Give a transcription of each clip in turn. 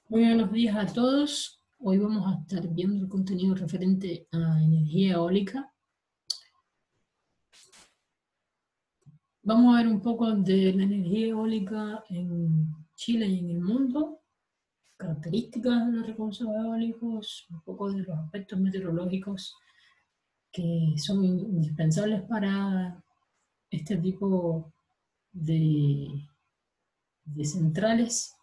Muy buenos días a todos. Hoy vamos a estar viendo el contenido referente a energía eólica. Vamos a ver un poco de la energía eólica en Chile y en el mundo, características de los recursos eólicos, un poco de los aspectos meteorológicos que son indispensables para este tipo de, de centrales.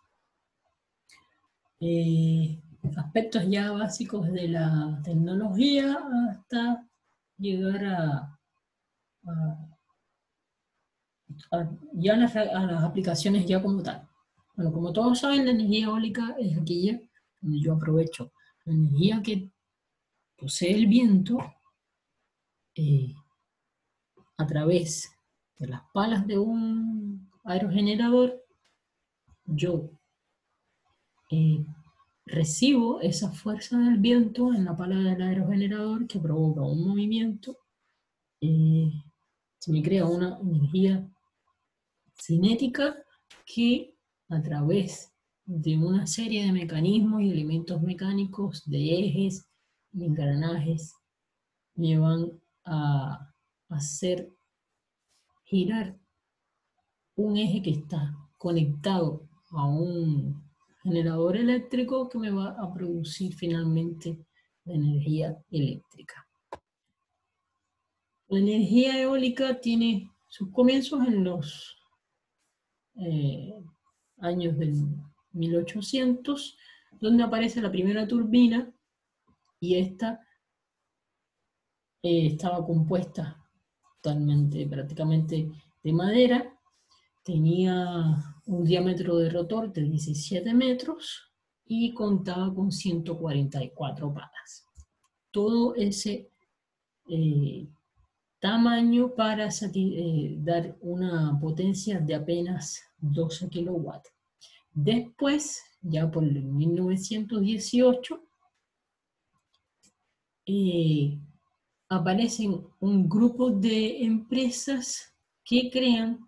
Aspectos ya básicos de la tecnología hasta llegar a- ya a las aplicaciones ya como tal. Bueno, como todos saben, la energía eólica es aquella donde yo aprovecho la energía que posee el viento eh, a través de las palas de un aerogenerador. Yo eh, recibo esa fuerza del viento en la pala del aerogenerador que provoca un movimiento. Se me crea una energía cinética que a través de una serie de mecanismos y elementos mecánicos, de ejes y engranajes, llevan a hacer girar un eje que está conectado a un generador eléctrico que me va a producir finalmente la energía eléctrica. La energía eólica tiene sus comienzos en los eh, años del 1800, donde aparece la primera turbina y esta estaba compuesta totalmente, prácticamente de madera, tenía un diámetro de rotor de 17 metros y contaba con 144 palas. Todo ese eh, tamaño para dar una potencia de apenas 12 kilowatts. Después, ya por el 1918, eh, aparecen un grupo de empresas que crean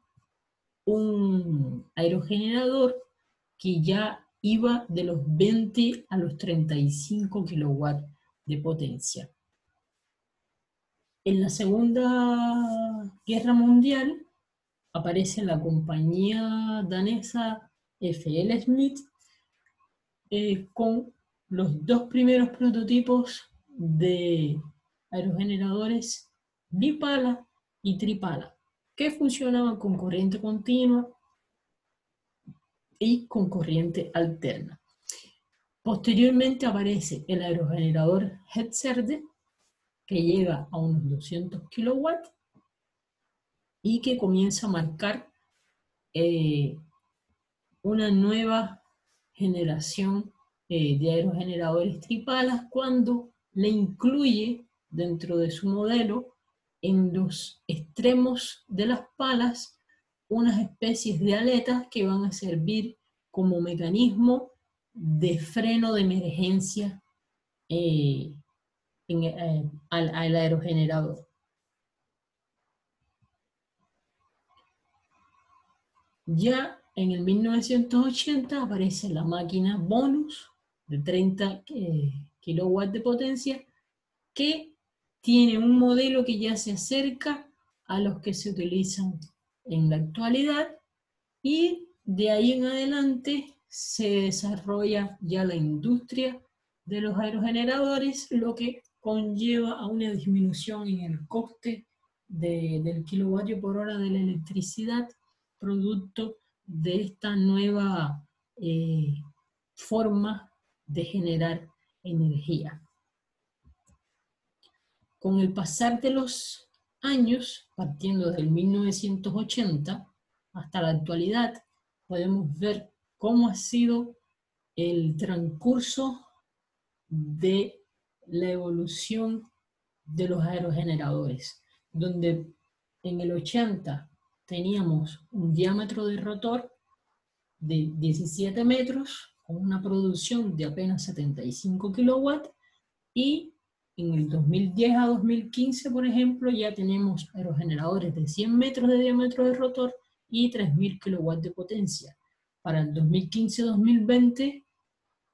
un aerogenerador que ya iba de los 20 a los 35 kilowatts de potencia. En la Segunda Guerra Mundial aparece la compañía danesa FL Smith con los dos primeros prototipos de aerogeneradores bipala y tripala, que funcionaban con corriente continua y con corriente alterna. Posteriormente aparece el aerogenerador Hetzerde, que llega a unos 200 kilowatts y que comienza a marcar eh, una nueva generación de aerogeneradores tripalas cuando le incluye dentro de su modelo en los extremos de las palas unas especies de aletas que van a servir como mecanismo de freno de emergencia eh, al aerogenerador. Ya en el 1980 aparece la máquina bonus de 30 kilowatts de potencia que tiene un modelo que ya se acerca a los que se utilizan en la actualidad y de ahí en adelante se desarrolla ya la industria de los aerogeneradores, lo que conlleva a una disminución en el coste del kilovatio por hora de la electricidad, producto de esta nueva eh, forma de generar energía. Con el pasar de los años, partiendo del 1980 hasta la actualidad, podemos ver cómo ha sido el transcurso de la evolución de los aerogeneradores, donde en el 80 teníamos un diámetro de rotor de 17 metros, con una producción de apenas 75 kilowatts, y en el 2010 a 2015, por ejemplo, ya tenemos aerogeneradores de 100 metros de diámetro de rotor y 3.000 kilowatts de potencia. Para el 2015-2020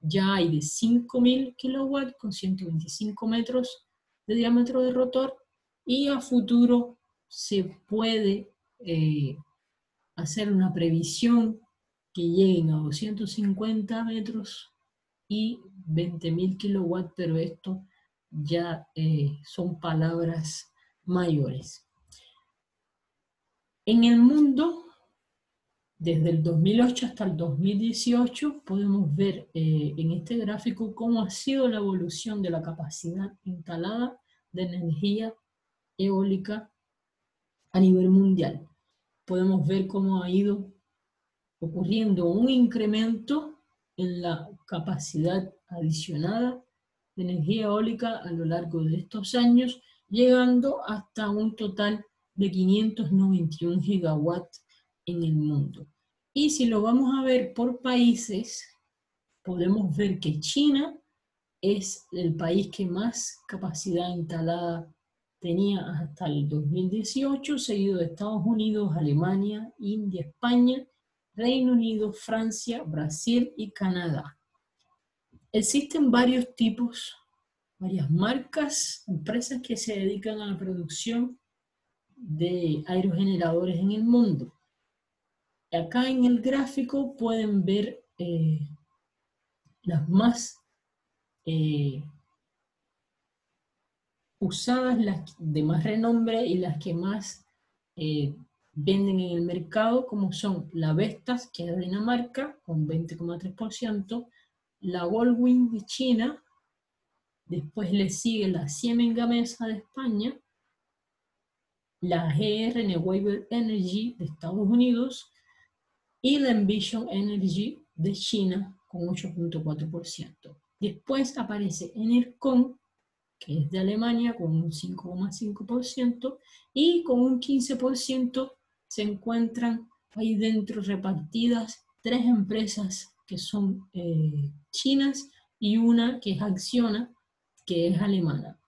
ya hay de 5.000 kilowatts con 125 metros de diámetro de rotor, y a futuro se puede hacer una previsión que lleguen a 250 metros y 20.000 kilowatts, pero esto ya son palabras mayores. En el mundo, desde el 2008 hasta el 2018, podemos ver en este gráfico cómo ha sido la evolución de la capacidad instalada de energía eólica a nivel mundial. Podemos ver cómo ha ido ocurriendo un incremento en la capacidad adicionada de energía eólica a lo largo de estos años, llegando hasta un total de 591 gigawatts en el mundo. Y si lo vamos a ver por países, podemos ver que China es el país que más capacidad instalada tenía hasta el 2018, seguido de Estados Unidos, Alemania, India, España, Reino Unido, Francia, Brasil y Canadá. Existen varios tipos, varias marcas, empresas que se dedican a la producción de aerogeneradores en el mundo. Acá en el gráfico pueden ver las más usadas, las de más renombre y las que más venden en el mercado, como son la Vestas, que es de Dinamarca, con 20,3%, la Goldwind de China, después le sigue la Siemens Gamesa de España, la GR Renewable Energy de Estados Unidos y la Envision Energy de China con 8,4%. Después aparece Enercon, que es de Alemania, con un 5,5%, y con un 15% se encuentran ahí dentro repartidas 3 empresas que son chinas y una que es Acciona, que es alemana.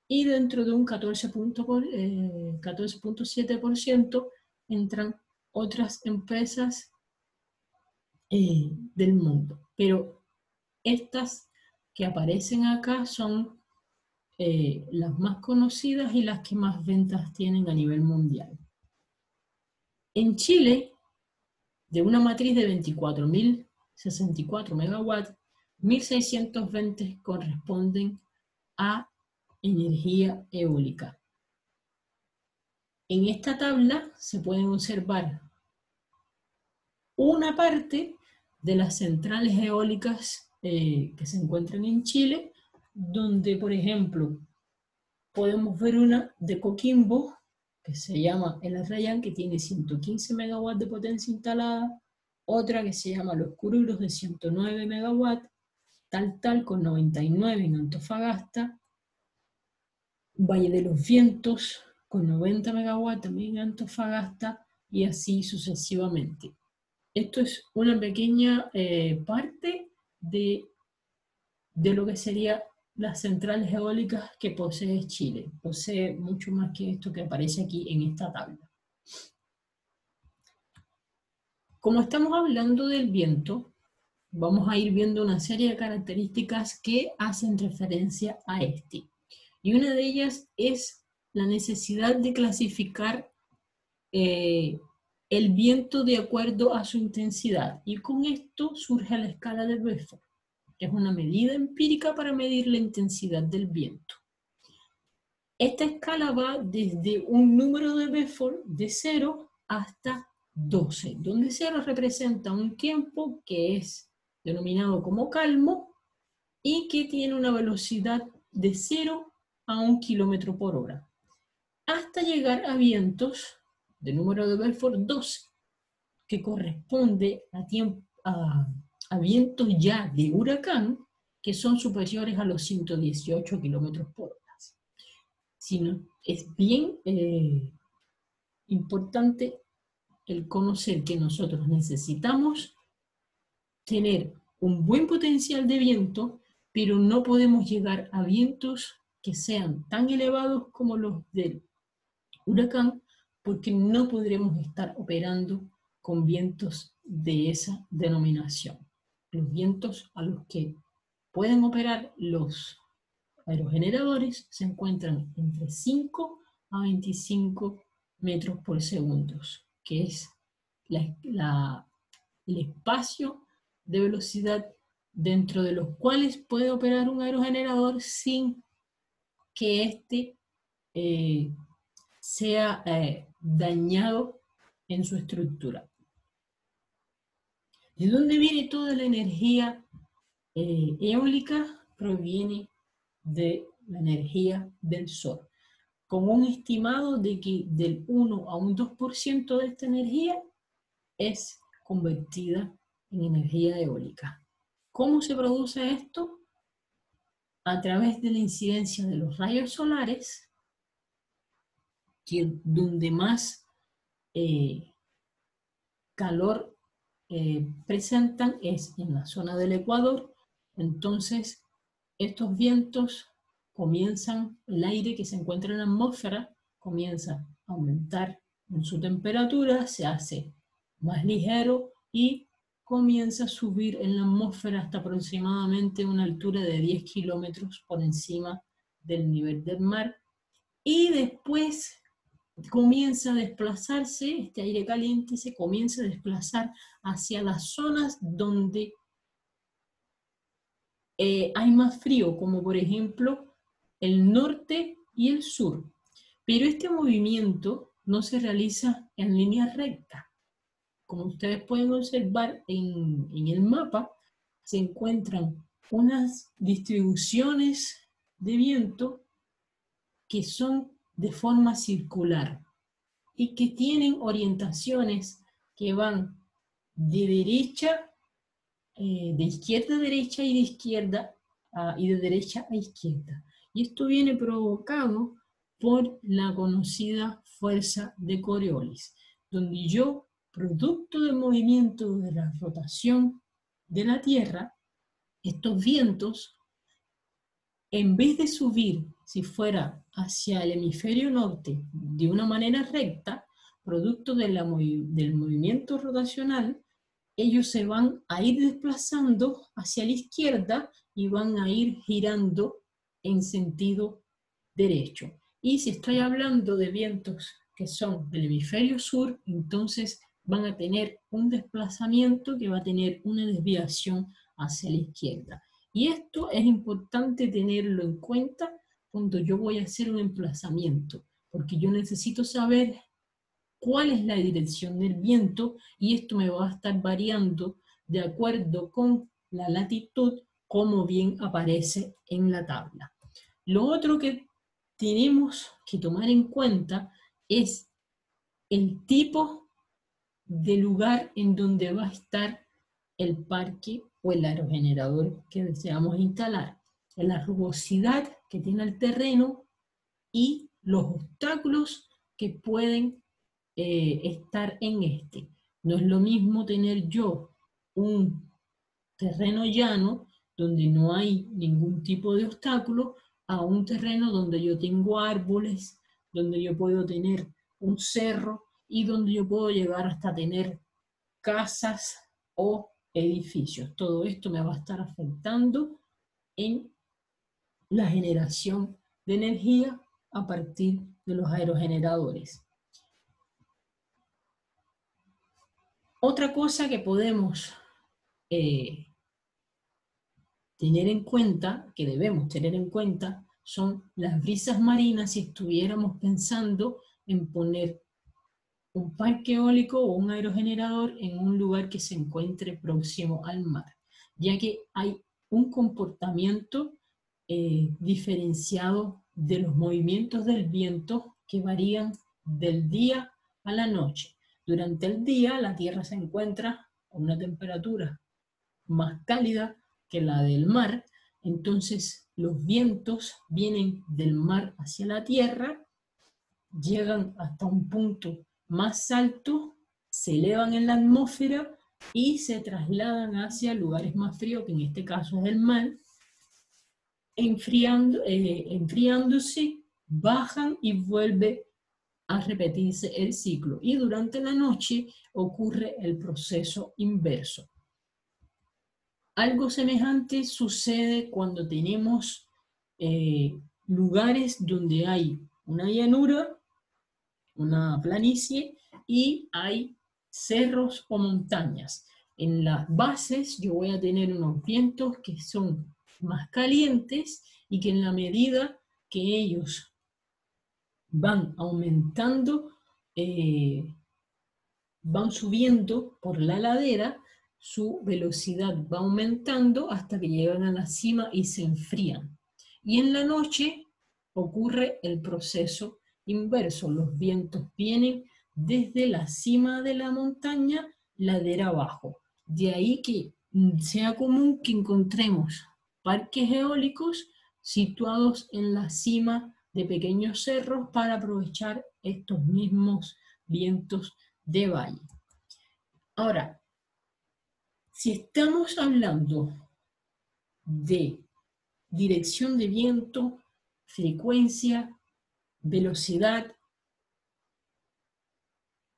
Y dentro de un 14,7% entran otras empresas del mundo. Pero estas que aparecen acá son las más conocidas y las que más ventas tienen a nivel mundial. En Chile, de una matriz de 24.064 megawatts, 1.620 corresponden a energía eólica. En esta tabla se pueden observar una parte de las centrales eólicas que se encuentran en Chile, donde, por ejemplo, podemos ver una de Coquimbo, que se llama El Arrayán, que tiene 115 megawatts de potencia instalada, otra que se llama Los Cururos, de 109 megawatts, Tal con 99 en Antofagasta, Valle de los Vientos con 90 megawatts también en Antofagasta, y así sucesivamente. Esto es una pequeña parte de lo que sería las centrales eólicas que posee Chile. Posee mucho más que esto que aparece aquí en esta tabla. Como estamos hablando del viento, vamos a ir viendo una serie de características que hacen referencia a este. Y una de ellas es la necesidad de clasificar el viento de acuerdo a su intensidad. Y con esto surge la escala de Beaufort, que es una medida empírica para medir la intensidad del viento. Esta escala va desde un número de Beaufort de 0 hasta 12, donde 0 representa un tiempo que es denominado como calmo y que tiene una velocidad de 0 a 1 kilómetro por hora, hasta llegar a vientos de número de Beaufort 12, que corresponde a vientos ya de huracán, que son superiores a los 118 kilómetros por hora. Sino es bien importante el conocer que nosotros necesitamos tener un buen potencial de viento, pero no podemos llegar a vientos que sean tan elevados como los del huracán, porque no podremos estar operando con vientos de esa denominación. Los vientos a los que pueden operar los aerogeneradores se encuentran entre 5 a 25 metros por segundo, que es el espacio de velocidad dentro de los cuales puede operar un aerogenerador sin que éste sea dañado en su estructura. ¿De dónde viene toda la energía eólica? Proviene de la energía del sol, con un estimado de que del 1 a un 2% de esta energía es convertida en energía eólica. ¿Cómo se produce esto? A través de la incidencia de los rayos solares, donde más calor presentan es en la zona del Ecuador. Entonces, estos vientos comienzan, el aire que se encuentra en la atmósfera comienza a aumentar en su temperatura, se hace más ligero y comienza a subir en la atmósfera hasta aproximadamente una altura de 10 kilómetros por encima del nivel del mar. Y después comienza a desplazarse, este aire caliente se comienza a desplazar hacia las zonas donde hay más frío, como por ejemplo el norte y el sur. Pero este movimiento no se realiza en línea recta. Como ustedes pueden observar en el mapa, se encuentran unas distribuciones de viento que son de forma circular y que tienen orientaciones que van de derecha, de izquierda a derecha y de izquierda y de derecha a izquierda. Y esto viene provocado por la conocida fuerza de Coriolis, donde yo, producto del movimiento de la rotación de la Tierra, estos vientos, en vez de subir, si fuera hacia el hemisferio norte de una manera recta, producto del movimiento rotacional, ellos se van a ir desplazando hacia la izquierda y van a ir girando en sentido derecho. Y si estoy hablando de vientos que son del hemisferio sur, entonces van a tener un desplazamiento que va a tener una desviación hacia la izquierda. Y esto es importante tenerlo en cuenta cuando yo voy a hacer un emplazamiento, porque yo necesito saber cuál es la dirección del viento y esto me va a estar variando de acuerdo con la latitud, como bien aparece en la tabla. Lo otro que tenemos que tomar en cuenta es el tipo de lugar en donde va a estar el parque o el aerogenerador que deseamos instalar, la rugosidad que tiene el terreno y los obstáculos que pueden estar en este. No es lo mismo tener yo un terreno llano donde no hay ningún tipo de obstáculo a un terreno donde yo tengo árboles, donde yo puedo tener un cerro y donde yo puedo llegar hasta tener casas o edificios. Todo esto me va a estar afectando en la generación de energía a partir de los aerogeneradores. Otra cosa que podemos tener en cuenta, que debemos tener en cuenta, son las brisas marinas si estuviéramos pensando en poner un parque eólico o un aerogenerador en un lugar que se encuentre próximo al mar, ya que hay un comportamiento diferenciado de los movimientos del viento que varían del día a la noche. Durante el día la Tierra se encuentra a una temperatura más cálida que la del mar, entonces los vientos vienen del mar hacia la Tierra, llegan hasta un punto más alto, se elevan en la atmósfera y se trasladan hacia lugares más fríos, que en este caso es el mar, enfriándose, bajan y vuelve a repetirse el ciclo. Y durante la noche ocurre el proceso inverso. Algo semejante sucede cuando tenemos lugares donde hay una llanura, una planicie, y hay cerros o montañas. En las bases yo voy a tener unos vientos que son más calientes y que en la medida que ellos van aumentando, van subiendo por la ladera, su velocidad va aumentando hasta que llegan a la cima y se enfrían. Y en la noche ocurre el proceso inverso. Los vientos vienen desde la cima de la montaña, ladera abajo. De ahí que sea común que encontremos parques eólicos situados en la cima de pequeños cerros para aprovechar estos mismos vientos de valle. Ahora, si estamos hablando de dirección de viento, frecuencia, velocidad,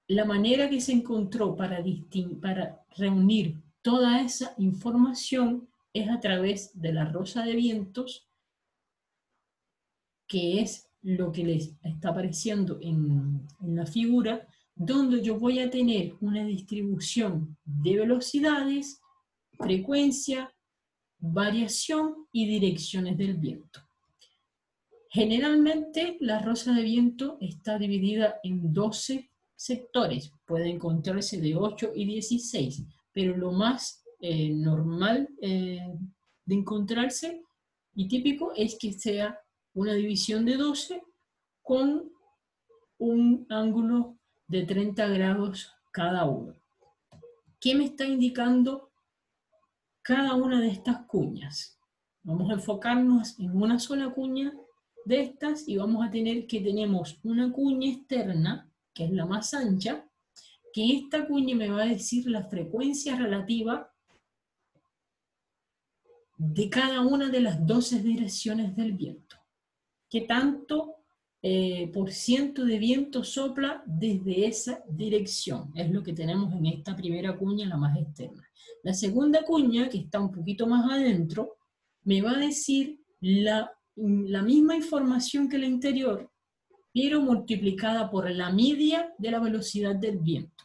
la manera que se encontró para reunir toda esa información es a través de la rosa de vientos, que es lo que les está apareciendo en la figura, donde yo voy a tener una distribución de velocidades, frecuencia, variación y direcciones del viento. Generalmente la rosa de viento está dividida en 12 sectores, puede encontrarse de 8 y 16, pero lo más normal de encontrarse y típico es que sea una división de 12 con un ángulo de 30 grados cada uno. ¿Qué me está indicando cada una de estas cuñas? Vamos a enfocarnos en una sola cuña de estas y vamos a tener que tenemos una cuña externa, que es la más ancha, que esta cuña me va a decir la frecuencia relativa de cada una de las 12 direcciones del viento. ¿Qué tanto por ciento de viento sopla desde esa dirección? Es lo que tenemos en esta primera cuña, la más externa. La segunda cuña, que está un poquito más adentro, me va a decir la misma información que la anterior, pero multiplicada por la media de la velocidad del viento.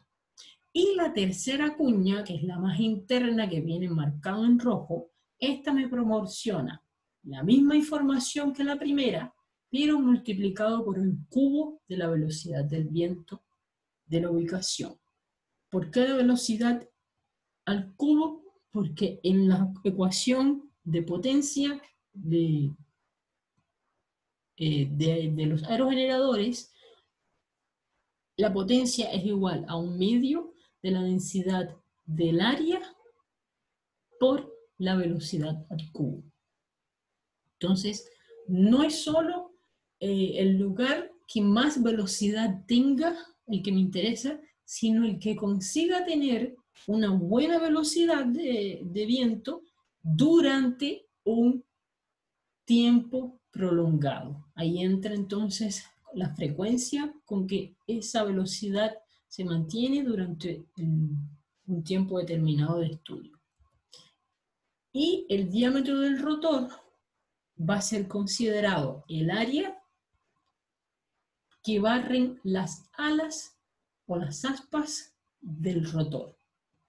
Y la tercera cuña, que es la más interna, que viene marcada en rojo, esta me proporciona la misma información que la primera, pero multiplicado por el cubo de la velocidad del viento de la ubicación. ¿Por qué la velocidad al cubo? Porque en la ecuación de potencia de los aerogeneradores, la potencia es igual a un medio de la densidad del área por la velocidad al cubo. Entonces, no es solo el lugar que más velocidad tenga el que me interesa, sino el que consiga tener una buena velocidad de viento durante un tiempo prolongado. Ahí entra entonces la frecuencia con que esa velocidad se mantiene durante un tiempo determinado de estudio. Y el diámetro del rotor va a ser considerado el área que barren las alas o las aspas del rotor.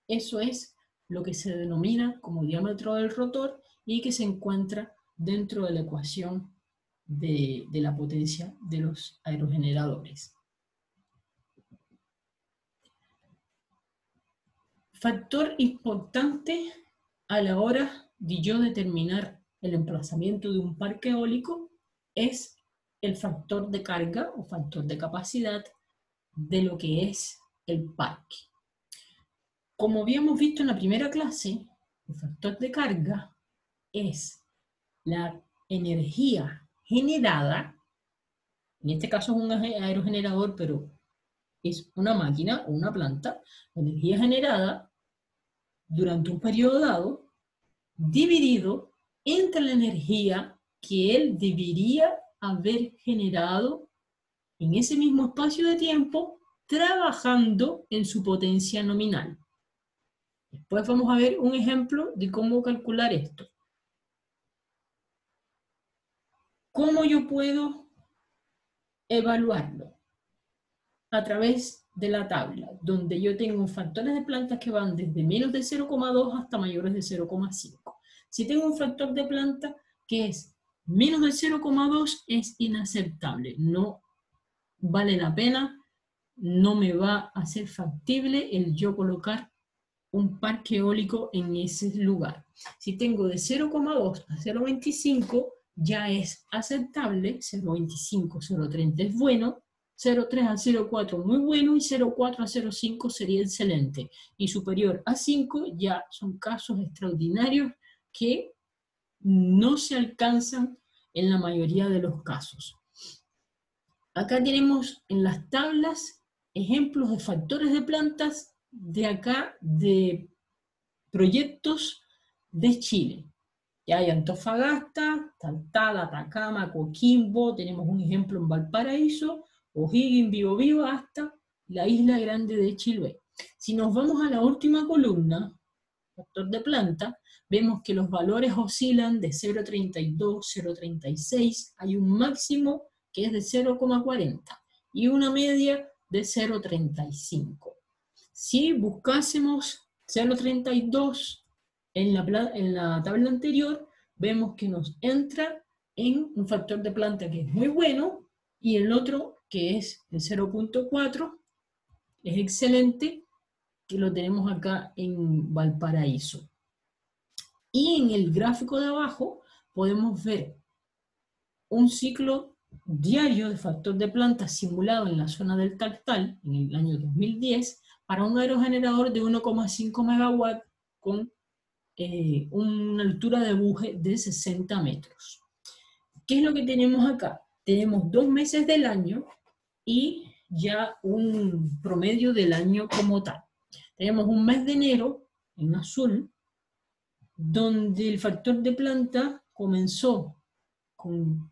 Eso es lo que se denomina como diámetro del rotor y que se encuentra dentro de la ecuación de la potencia de los aerogeneradores. Factor importante a la hora de yo determinar el emplazamiento de un parque eólico es el factor de carga o factor de capacidad de lo que es el parque. Como habíamos visto en la primera clase, el factor de carga es la energía generada, en este caso es un aerogenerador, pero es una máquina o una planta, la energía generada durante un periodo dado, dividido entre la energía que él debería haber generado en ese mismo espacio de tiempo trabajando en su potencia nominal. Después vamos a ver un ejemplo de cómo calcular esto. ¿Cómo yo puedo evaluarlo? A través de la tabla, donde yo tengo factores de plantas que van desde menos de 0,2 hasta mayores de 0,5. Si tengo un factor de planta que es menos de 0,2, es inaceptable, no vale la pena, no me va a ser factible el yo colocar un parque eólico en ese lugar. Si tengo de 0,2 a 0,25, ya es aceptable, 0,25, 0,30 es bueno, 0,3 a 0,4 muy bueno y 0,4 a 0,5 sería excelente. Y superior a 5 ya son casos extraordinarios que no se alcanzan en la mayoría de los casos. Acá tenemos en las tablas ejemplos de factores de plantas de acá, de proyectos de Chile. Ya hay Antofagasta, Taltal, Atacama, Coquimbo, tenemos un ejemplo en Valparaíso, O'Higgins, Biobío, hasta la Isla Grande de Chiloé. Si nos vamos a la última columna, factor de planta, vemos que los valores oscilan de 0,32, 0,36, hay un máximo que es de 0,40 y una media de 0,35. Si buscásemos 0,32 en la tabla anterior, vemos que nos entra en un factor de planta que es muy bueno y el otro que es de 0,4 es excelente, que lo tenemos acá en Valparaíso. Y en el gráfico de abajo podemos ver un ciclo diario de factor de planta simulado en la zona del Taltal en el año 2010 para un aerogenerador de 1,5 MW con una altura de buje de 60 metros. ¿Qué es lo que tenemos acá? Tenemos 2 meses del año y ya un promedio del año como tal. Tenemos un mes de enero en azul, donde el factor de planta comenzó con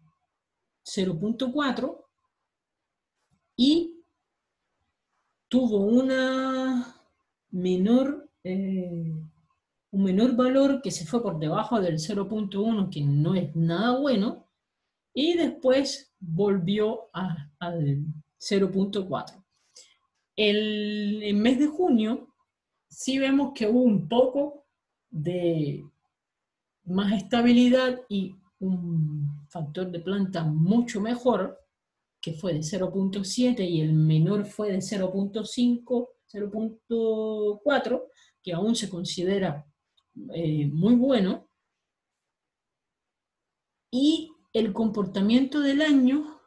0,4 y tuvo una menor, un menor valor que se fue por debajo del 0,1, que no es nada bueno, y después volvió al 0,4. El mes de junio sí vemos que hubo un poco de más estabilidad y un factor de planta mucho mejor, que fue de 0,7 y el menor fue de 0,5, 0,4, que aún se considera muy bueno. Y el comportamiento del año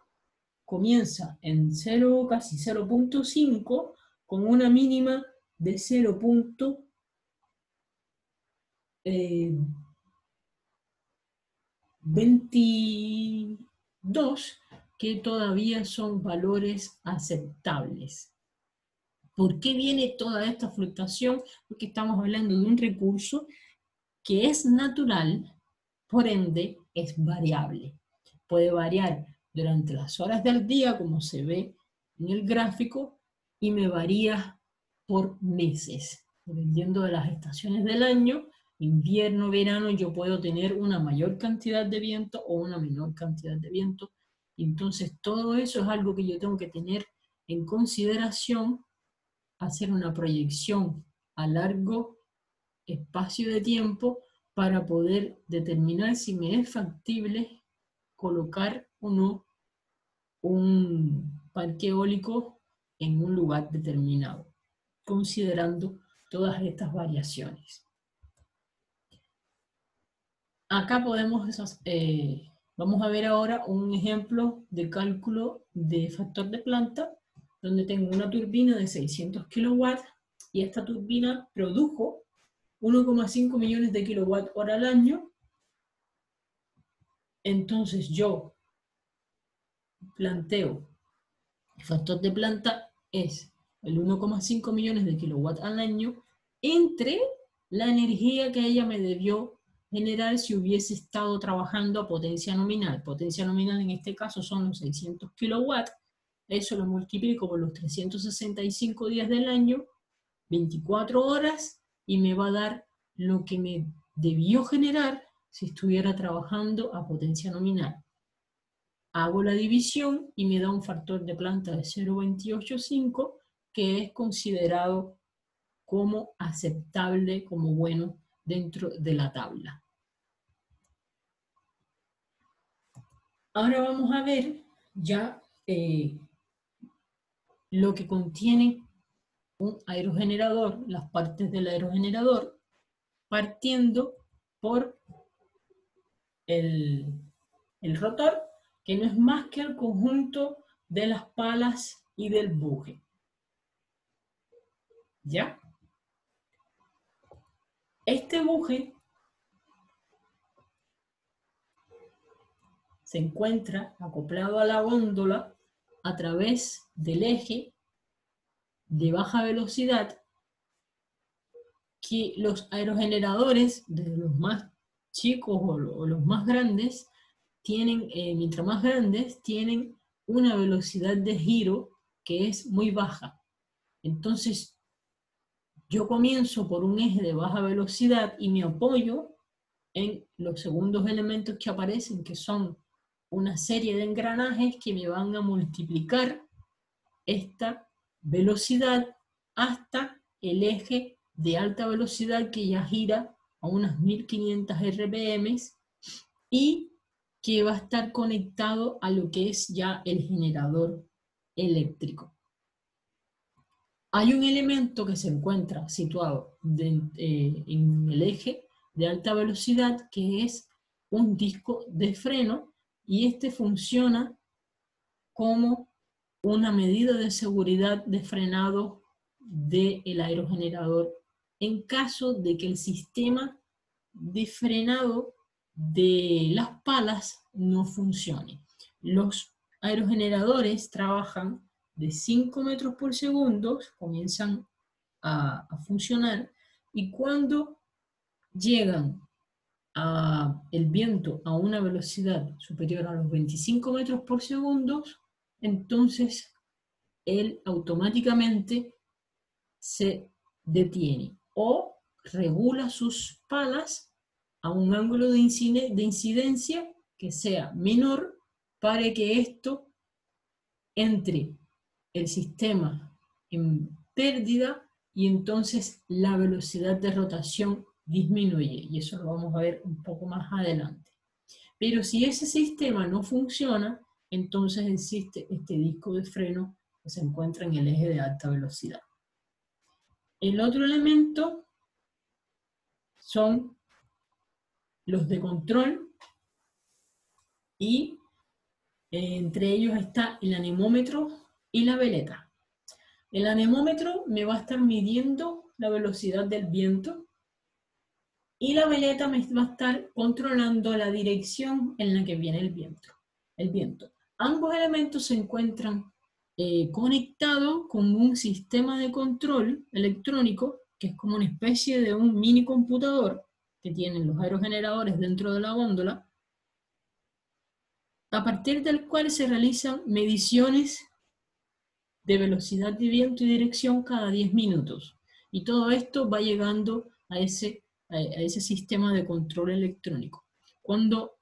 comienza en 0, casi 0,5, con una mínima de 0,22, que todavía son valores aceptables. ¿Por qué viene toda esta fluctuación? Porque estamos hablando de un recurso que es natural, por ende es variable. Puede variar durante las horas del día, como se ve en el gráfico, y me varía por meses. Dependiendo de las estaciones del año, invierno, verano, yo puedo tener una mayor cantidad de viento o una menor cantidad de viento. Entonces, todo eso es algo que yo tengo que tener en consideración, hacer una proyección a largo espacio de tiempo para poder determinar si me es factible colocar o no un parque eólico en un lugar determinado, considerando todas estas variaciones. Acá vamos a ver ahora un ejemplo de cálculo de factor de planta, donde tengo una turbina de 600 kilowatts y esta turbina produjo 1,5 millones de kilowatt hora al año. Entonces yo planteo, el factor de planta es el 1,5 millones de kilowatt al año entre la energía que ella me debió generar si hubiese estado trabajando a potencia nominal. Potencia nominal en este caso son los 600 kilowatts. Eso lo multiplico por los 365 días del año, 24 horas, y me va a dar lo que me debió generar si estuviera trabajando a potencia nominal. Hago la división y me da un factor de planta de 0,285 que es considerado como aceptable, como bueno dentro de la tabla. Ahora vamos a ver ya lo que contiene un aerogenerador, las partes del aerogenerador, partiendo por el rotor, que no es más que el conjunto de las palas y del buje. ¿Ya? Este buje se encuentra acoplado a la góndola a través del eje de baja velocidad que los aerogeneradores, desde los más chicos o los más grandes, tienen, mientras más grandes, tienen una velocidad de giro que es muy baja. Entonces, yo comienzo por un eje de baja velocidad y me apoyo en los segundos elementos que aparecen, que son una serie de engranajes que me van a multiplicar esta velocidad hasta el eje de alta velocidad que ya gira a unas 1500 RPM y que va a estar conectado a lo que es ya el generador eléctrico. Hay un elemento que se encuentra situado en el eje de alta velocidad que es un disco de freno y este funciona como una medida de seguridad de frenado del aerogenerador en caso de que el sistema de frenado de las palas no funcione. Los aerogeneradores trabajan de 5 metros por segundo, comienzan a funcionar, y cuando llegan el viento a una velocidad superior a los 25 metros por segundo, entonces él automáticamente se detiene o regula sus palas a un ángulo de incidencia que sea menor para que esto entre el sistema en pérdida y entonces la velocidad de rotación disminuye, y eso lo vamos a ver un poco más adelante. Pero si ese sistema no funciona, entonces existe este disco de freno que se encuentra en el eje de alta velocidad. El otro elemento son los de control y entre ellos está el anemómetro y la veleta. El anemómetro me va a estar midiendo la velocidad del viento y la veleta me va a estar controlando la dirección en la que viene el viento. Ambos elementos se encuentran conectados con un sistema de control electrónico que es como una especie de un mini computador que tienen los aerogeneradores dentro de la góndola, a partir del cual se realizan mediciones de velocidad de viento y dirección cada 10 minutos. Y todo esto va llegando a ese sistema de control electrónico. Cuando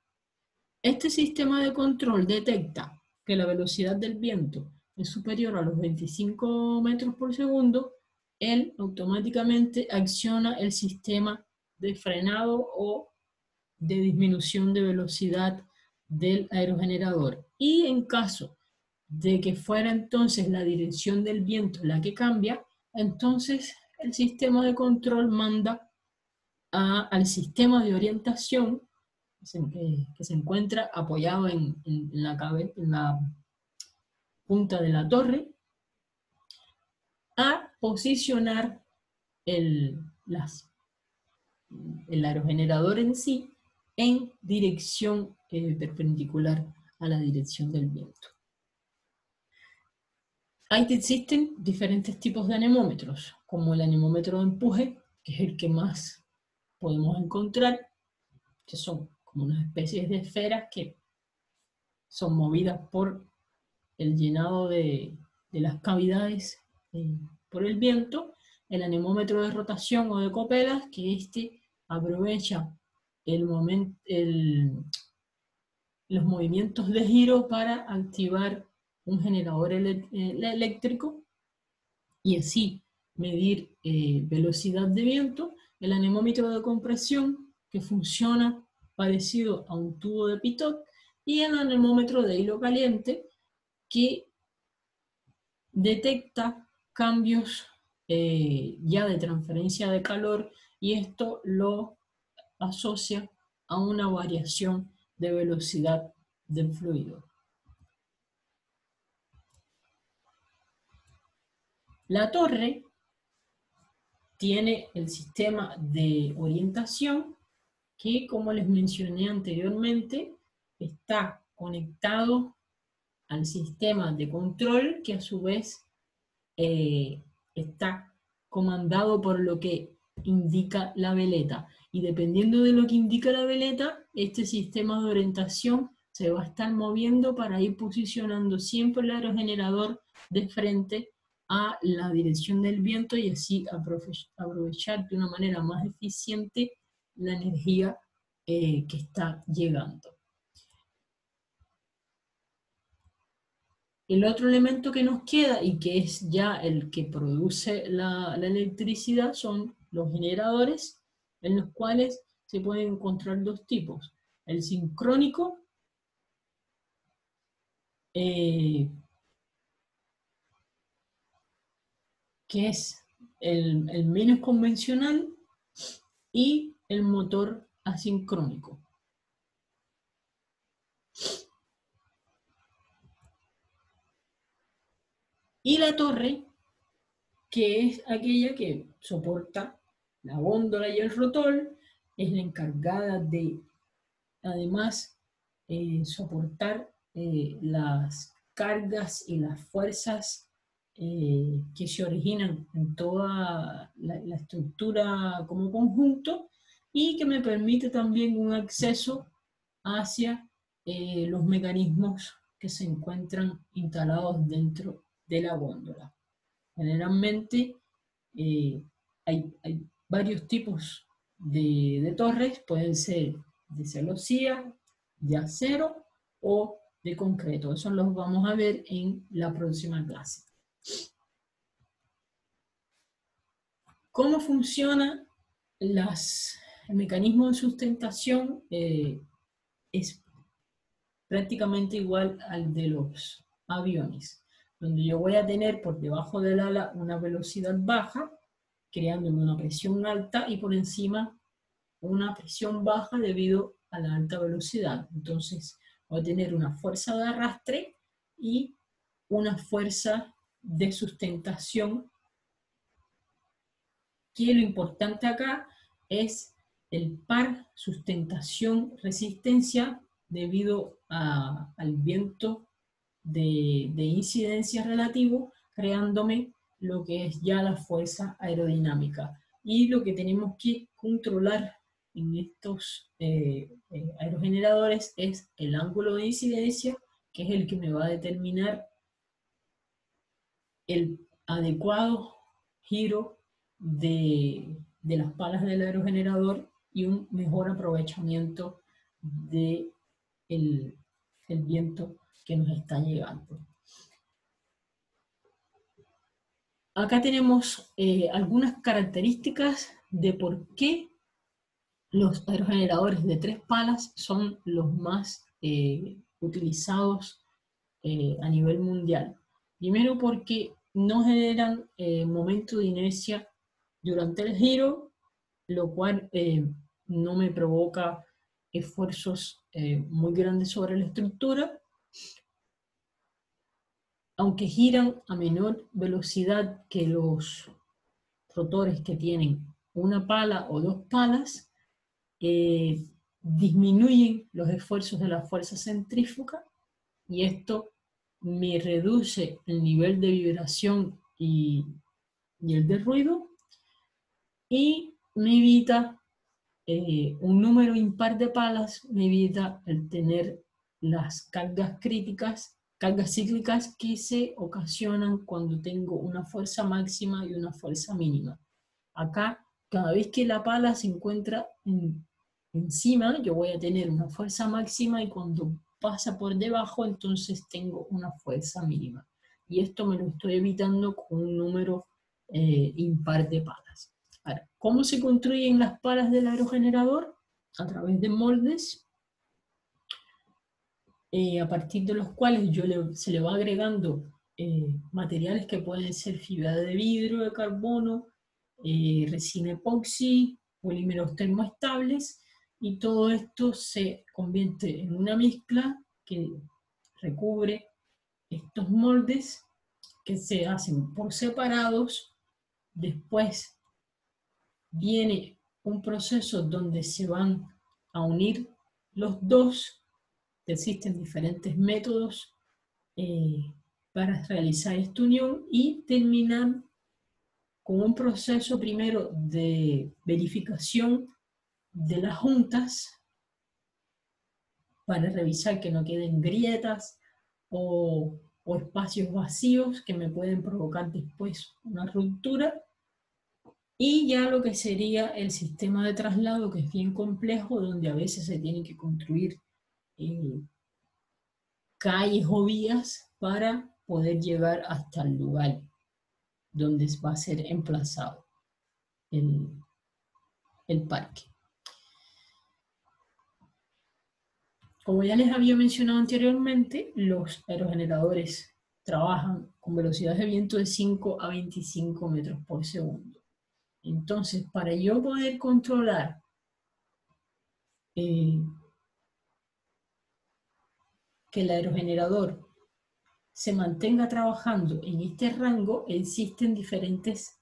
este sistema de control detecta que la velocidad del viento es superior a los 25 metros por segundo, él automáticamente acciona el sistema de frenado o de disminución de velocidad del aerogenerador. Y en caso de que fuera entonces la dirección del viento la que cambia, entonces el sistema de control manda al sistema de orientación que se encuentra apoyado en la punta de la torre, a posicionar el aerogenerador en sí en dirección perpendicular a la dirección del viento. Existen diferentes tipos de anemómetros, como el anemómetro de empuje, que es el que más podemos encontrar, que son como unas especies de esferas que son movidas por el llenado de las cavidades por el viento. el anemómetro de rotación o de copelas, que aprovecha los movimientos de giro para activar un generador eléctrico y así medir velocidad de viento. El anemómetro de compresión, que funciona parecido a un tubo de pitot, y el anemómetro de hilo caliente, que detecta cambios ya de transferencia de calor, y esto lo asocia a una variación de velocidad del fluido. La torre tiene el sistema de orientación que, como les mencioné anteriormente, está conectado al sistema de control, que a su vez está comandado por lo que indica la veleta. Y dependiendo de lo que indica la veleta, este sistema de orientación se va a estar moviendo para ir posicionando siempre el aerogenerador de frente a la dirección del viento y así aprovechar de una manera más eficiente la energía que está llegando. El otro elemento que nos queda y que es ya el que produce la electricidad son los generadores, en los cuales se pueden encontrar dos tipos. El sincrónico, que es el menos convencional, y el motor asincrónico. Y la torre, que es aquella que soporta la góndola y el rotor, es la encargada de, además, soportar las cargas y las fuerzas que se originan en toda la estructura como conjunto, y que me permite también un acceso hacia los mecanismos que se encuentran instalados dentro de la góndola. Generalmente hay varios tipos de torres, pueden ser de celosía, de acero o de concreto. Eso los vamos a ver en la próxima clase. ¿Cómo funciona el mecanismo de sustentación? Es prácticamente igual al de los aviones, donde yo voy a tener por debajo del ala una velocidad baja, creándome una presión alta, y por encima una presión baja debido a la alta velocidad. Entonces voy a tener una fuerza de arrastre y una fuerza de sustentación, que lo importante acá es el par sustentación-resistencia debido al viento de incidencia relativo, creándome lo que es ya la fuerza aerodinámica. Y lo que tenemos que controlar en estos aerogeneradores es el ángulo de incidencia, que es el que me va a determinar el adecuado giro de las palas del aerogenerador y un mejor aprovechamiento del viento que nos está llegando. Acá tenemos algunas características de por qué los aerogeneradores de 3 palas son los más utilizados a nivel mundial. Primero, porque no generan momento de inercia durante el giro, lo cual no me provoca esfuerzos muy grandes sobre la estructura. Aunque giran a menor velocidad que los rotores que tienen una pala o 2 palas, disminuyen los esfuerzos de la fuerza centrífuga, y esto me reduce el nivel de vibración y el de ruido, y me evita un número impar de palas, me evita el tener las cargas críticas, cargas cíclicas que se ocasionan cuando tengo una fuerza máxima y una fuerza mínima. Acá, cada vez que la pala se encuentra encima, yo voy a tener una fuerza máxima y cuando pasa por debajo, entonces tengo una fuerza mínima. Y esto me lo estoy evitando con un número impar de palas. Ahora, ¿cómo se construyen las palas del aerogenerador? A través de moldes, a partir de los cuales se le va agregando materiales que pueden ser fibra de vidrio, de carbono, resina epoxi, polímeros termoestables, y todo esto se convierte en una mezcla que recubre estos moldes que se hacen por separados. Después viene un proceso donde se van a unir los dos. Existen diferentes métodos para realizar esta unión y terminar con un proceso primero de verificación de las juntas para revisar que no queden grietas o espacios vacíos que me pueden provocar después una ruptura. Y ya lo que sería el sistema de traslado, que es bien complejo, donde a veces se tienen que construir calles o vías para poder llegar hasta el lugar donde va a ser emplazado el parque. Como ya les había mencionado anteriormente, los aerogeneradores trabajan con velocidades de viento de 5 a 25 metros por segundo. Entonces, para yo poder controlar que el aerogenerador se mantenga trabajando en este rango, existen diferentes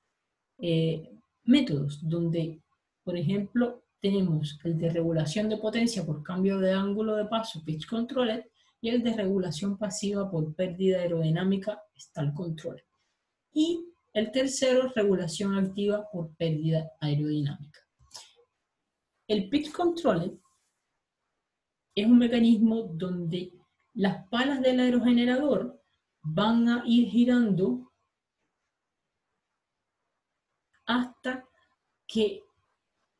métodos, donde, por ejemplo, tenemos el de regulación de potencia por cambio de ángulo de paso, pitch controller, y el de regulación pasiva por pérdida aerodinámica, stall controller. Y el tercero, regulación activa por pérdida aerodinámica. El pitch controller es un mecanismo donde las palas del aerogenerador van a ir girando hasta que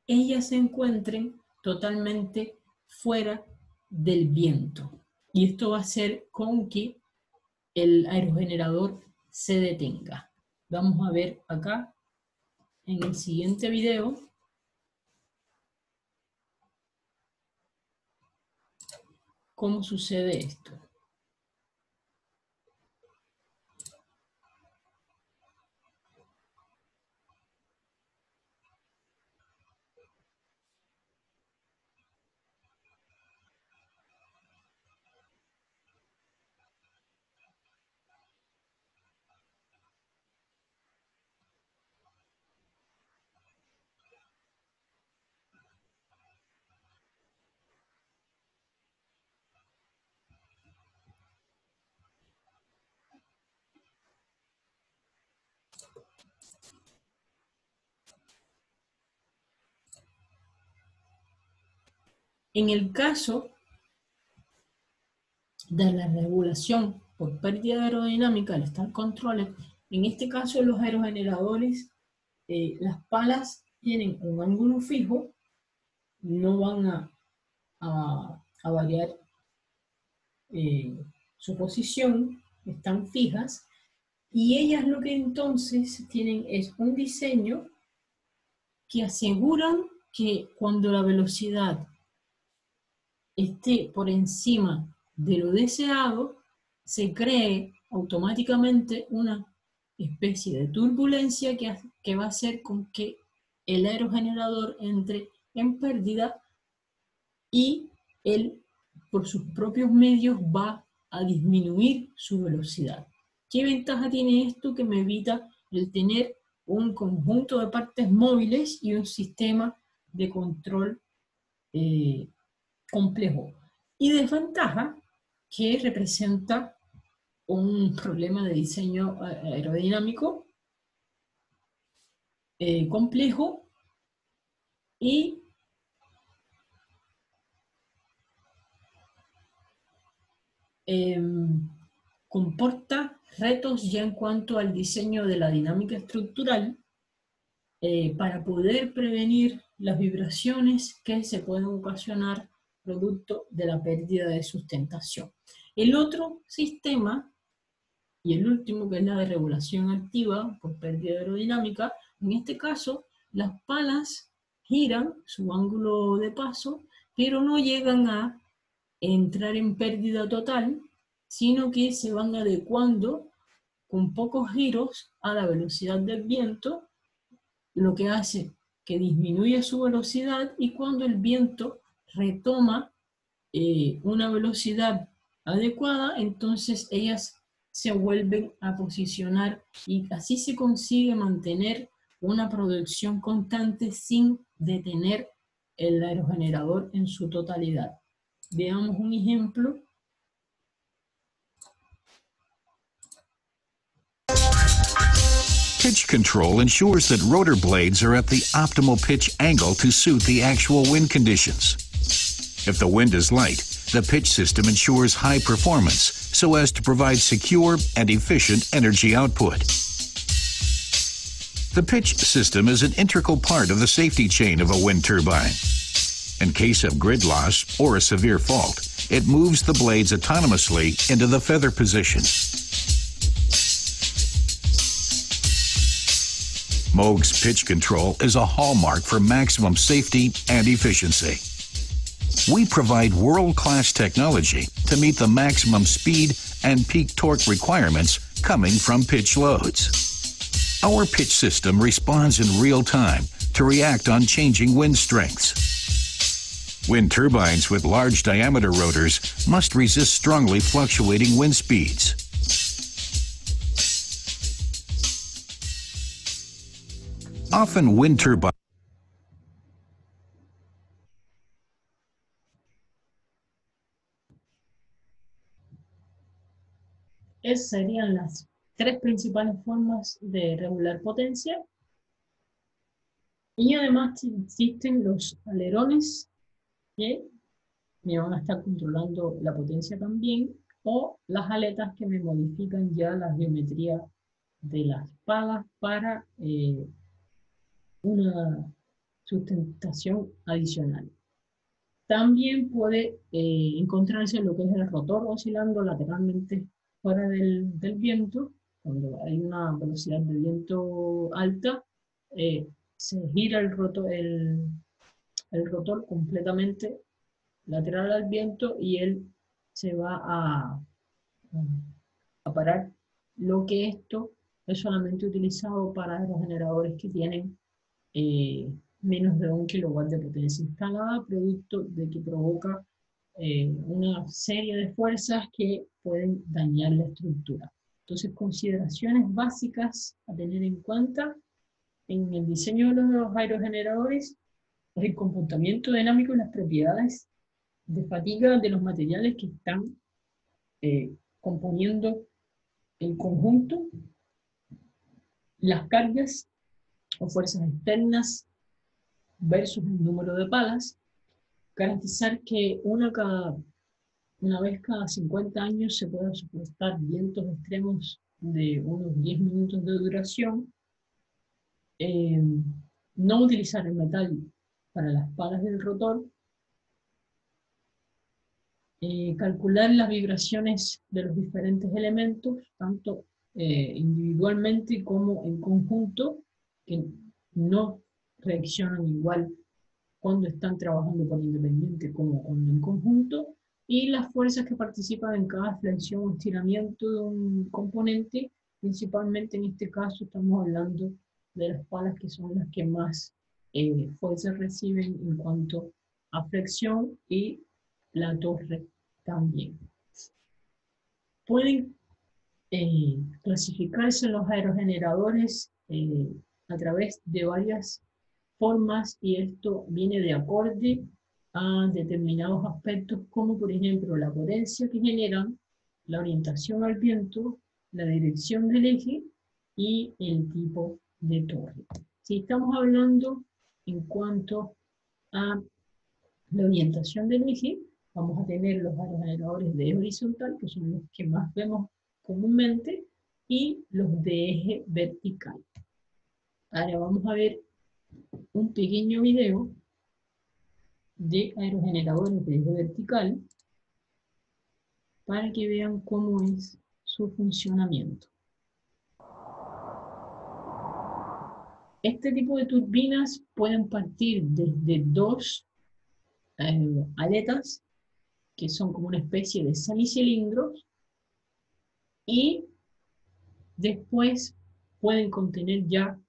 ellas se encuentren totalmente fuera del viento. Y esto va a hacer con que el aerogenerador se detenga. Vamos a ver acá en el siguiente video cómo sucede esto. En el caso de la regulación por pérdida aerodinámica, el stall controller, en este caso los aerogeneradores, las palas tienen un ángulo fijo, no van a variar su posición, están fijas, y ellas lo que entonces tienen es un diseño que aseguran que cuando la velocidad esté por encima de lo deseado, se cree automáticamente una especie de turbulencia que va a hacer con que el aerogenerador entre en pérdida y él, por sus propios medios, va a disminuir su velocidad. ¿Qué ventaja tiene esto? Que me evita el tener un conjunto de partes móviles y un sistema de control complejo. Y desventaja que representa un problema de diseño aerodinámico complejo y comporta retos ya en cuanto al diseño de la dinámica estructural, para poder prevenir las vibraciones que se pueden ocasionar producto de la pérdida de sustentación. El otro sistema, y el último, que es la de regulación activa por pérdida aerodinámica, en este caso las palas giran su ángulo de paso, pero no llegan a entrar en pérdida total, sino que se van adecuando con pocos giros a la velocidad del viento, lo que hace que disminuya su velocidad, y cuando el viento retoma una velocidad adecuada, entonces ellas se vuelven a posicionar y así se consigue mantener una producción constante sin detener el aerogenerador en su totalidad. Veamos un ejemplo. Pitch control ensures that rotor blades are at the optimal pitch angle to suit the actual wind conditions. If the wind is light, the pitch system ensures high performance so as to provide secure and efficient energy output. The pitch system is an integral part of the safety chain of a wind turbine. In case of grid loss or a severe fault, it moves the blades autonomously into the feather position. Moog's pitch control is a hallmark for maximum safety and efficiency. We provide world-class technology to meet the maximum speed and peak torque requirements coming from pitch loads. Our pitch system responds in real time to react on changing wind strengths. Wind turbines with large diameter rotors must resist strongly fluctuating wind speeds. Often wind turbines Esas serían las tres principales formas de regular potencia. Y además existen los alerones que me van a estar controlando la potencia también, o las aletas que me modifican ya la geometría de las palas para una sustentación adicional. También puede encontrarse lo que es el rotor oscilando lateralmente fuera del viento. Cuando hay una velocidad de viento alta, se gira el rotor completamente lateral al viento y él se va a parar, lo que esto es solamente utilizado para aerogeneradores que tienen menos de 1 kilowatt de potencia instalada, producto de que provoca una serie de fuerzas que pueden dañar la estructura. Entonces, consideraciones básicas a tener en cuenta en el diseño de los aerogeneradores: el comportamiento dinámico y las propiedades de fatiga de los materiales que están componiendo el conjunto, las cargas o fuerzas externas versus el número de palas, garantizar que una vez cada 50 años se pueda soportar vientos extremos de unos 10 minutos de duración, no utilizar el metal para las palas del rotor, calcular las vibraciones de los diferentes elementos, tanto individualmente como en conjunto, que no reaccionan igual cuando están trabajando por independiente como cuando en conjunto, y las fuerzas que participan en cada flexión o estiramiento de un componente. Principalmente en este caso estamos hablando de las palas, que son las que más fuerzas reciben en cuanto a flexión, y la torre también. Pueden clasificarse los aerogeneradores a través de varias formas, y esto viene de acorde a determinados aspectos, como por ejemplo la potencia que generan, la orientación al viento, la dirección del eje y el tipo de torre. Si estamos hablando en cuanto a la orientación del eje, vamos a tener los aerogeneradores de eje horizontal, que son los que más vemos comúnmente, y los de eje vertical. Ahora vamos a ver un pequeño video de aerogeneradores de eje vertical para que vean cómo es su funcionamiento. Este tipo de turbinas pueden partir desde dos aletas, que son como una especie de semicilindros, y después pueden contener ya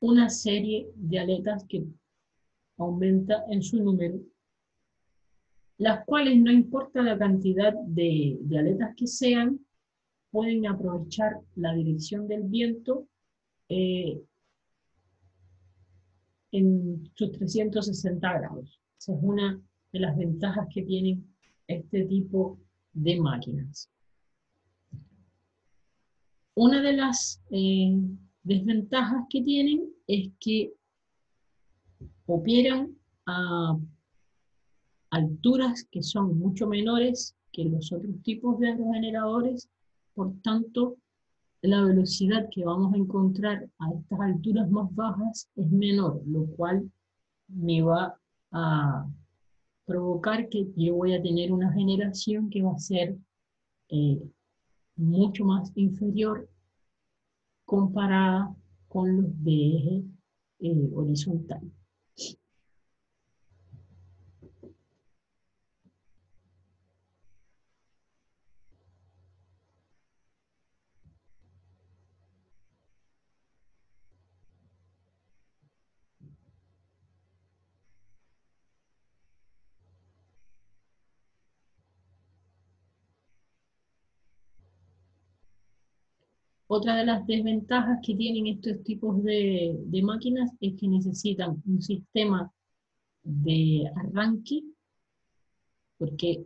una serie de aletas que aumenta en su número, las cuales no importa la cantidad de aletas que sean, pueden aprovechar la dirección del viento eh, en sus 360 grados. Esa es una de las ventajas que tienen este tipo de máquinas. Una de las desventajas que tienen es que operan a alturas que son mucho menores que los otros tipos de aerogeneradores, por tanto, la velocidad que vamos a encontrar a estas alturas más bajas es menor, lo cual me va a provocar que yo voy a tener una generación que va a ser eh, mucho más inferior comparada con los de eje horizontal. Otra de las desventajas que tienen estos tipos de máquinas es que necesitan un sistema de arranque, porque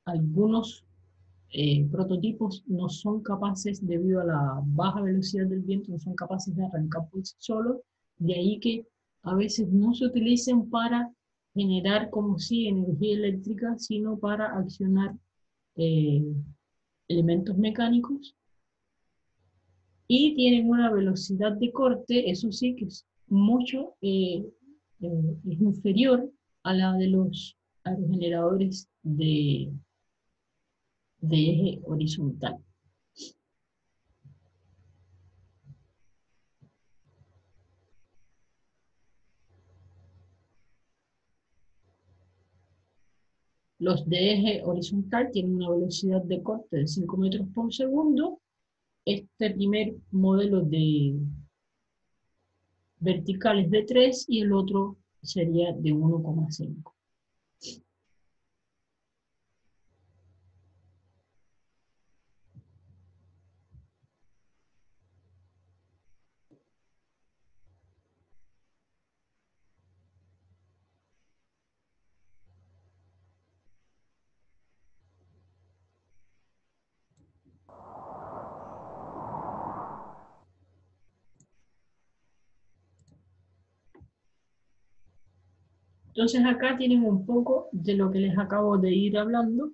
algunos prototipos no son capaces, debido a la baja velocidad del viento, no son capaces de arrancar por sí solos, de ahí que a veces no se utilicen para generar como si energía eléctrica, sino para accionar eh, elementos mecánicos, y tienen una velocidad de corte, eso sí, que es mucho, es inferior a la de los aerogeneradores de eje horizontal. Los de eje horizontal tienen una velocidad de corte de 5 metros por segundo. Este primer modelo de vertical es de 3 y el otro sería de 1,5. Entonces acá tienen un poco de lo que les acabo de ir hablando,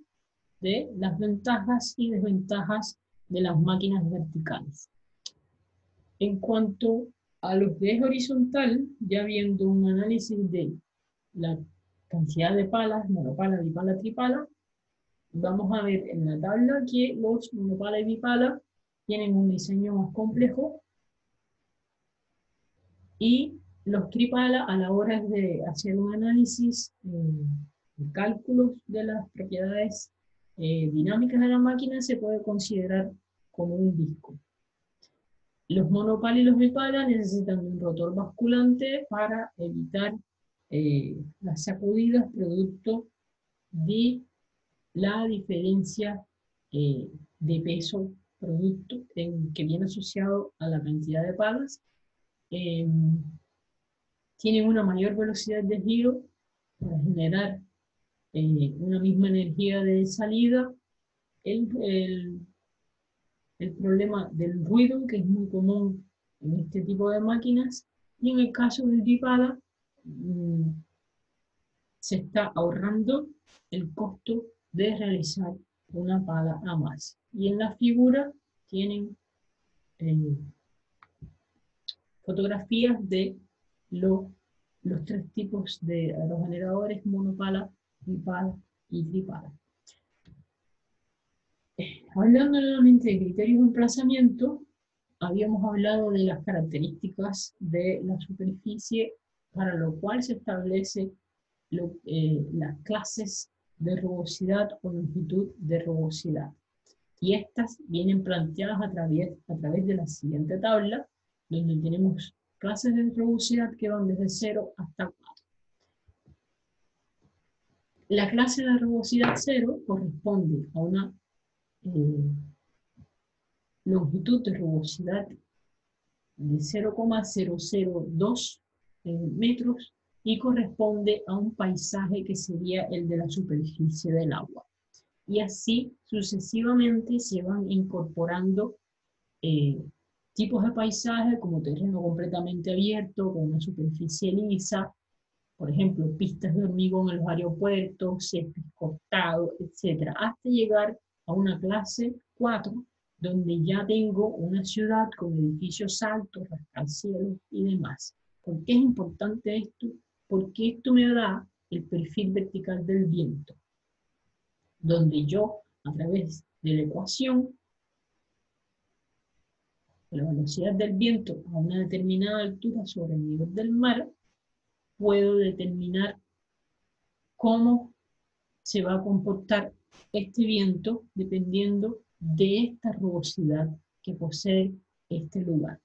de las ventajas y desventajas de las máquinas verticales. En cuanto a los de eje horizontal, ya viendo un análisis de la cantidad de palas, monopala, bipala, tripala, vamos a ver en la tabla que los monopala y bipala tienen un diseño más complejo, y los tripala, a la hora de hacer un análisis de cálculos de las propiedades dinámicas de la máquina, se puede considerar como un disco. Los monopala y los bipala necesitan un rotor basculante para evitar las sacudidas producto de la diferencia de peso producto que viene asociado a la cantidad de palas. Tienen una mayor velocidad de giro para generar una misma energía de salida. El problema del ruido, que es muy común en este tipo de máquinas, y en el caso del bipala, se está ahorrando el costo de realizar una pala a más. Y en la figura tienen fotografías de los tres tipos de aerogeneradores: monopala, bipala y tripala. Hablando nuevamente de criterios de emplazamiento, habíamos hablado de las características de la superficie, para lo cual se establece las clases de rugosidad o longitud de rugosidad. Y estas vienen planteadas a través de la siguiente tabla, donde tenemos clases de rugosidad que van desde 0 hasta 4. La clase de rugosidad 0 corresponde a una longitud de rugosidad de 0,002 metros y corresponde a un paisaje que sería el de la superficie del agua. Y así sucesivamente se van incorporando tipos de paisaje, como terreno completamente abierto, con una superficie lisa, por ejemplo, pistas de hormigón en los aeropuertos, césped cortado, etc., hasta llegar a una clase 4, donde ya tengo una ciudad con edificios altos, rascacielos y demás. ¿Por qué es importante esto? Porque esto me da el perfil vertical del viento, donde yo, a través de la ecuación, de la velocidad del viento a una determinada altura sobre el nivel del mar, puedo determinar cómo se va a comportar este viento dependiendo de esta rugosidad que posee este lugar.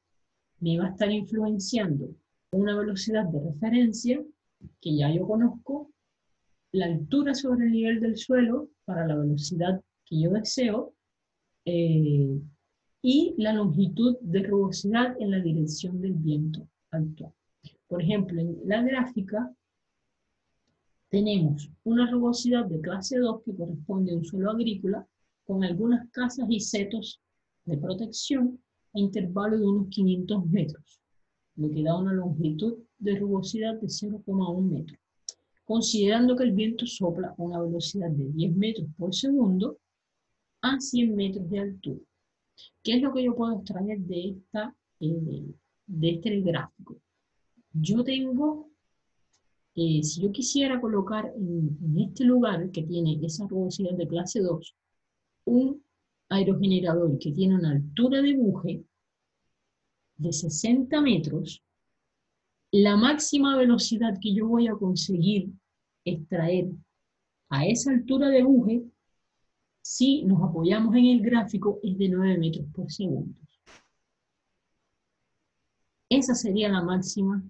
Me va a estar influenciando una velocidad de referencia que ya yo conozco, la altura sobre el nivel del suelo para la velocidad que yo deseo, y la longitud de rugosidad en la dirección del viento actual. Por ejemplo, en la gráfica tenemos una rugosidad de clase 2 que corresponde a un suelo agrícola con algunas casas y setos de protección a intervalo de unos 500 metros, lo que da una longitud de rugosidad de 0,1 metro. Considerando que el viento sopla a una velocidad de 10 metros por segundo a 100 metros de altura. ¿Qué es lo que yo puedo extraer de este gráfico? Yo tengo, si yo quisiera colocar en este lugar que tiene esa rugosidad de clase 2, un aerogenerador que tiene una altura de buje de 60 metros, la máxima velocidad que yo voy a conseguir extraer a esa altura de buje, si nos apoyamos en el gráfico, es de 9 metros por segundo. Esa sería la máxima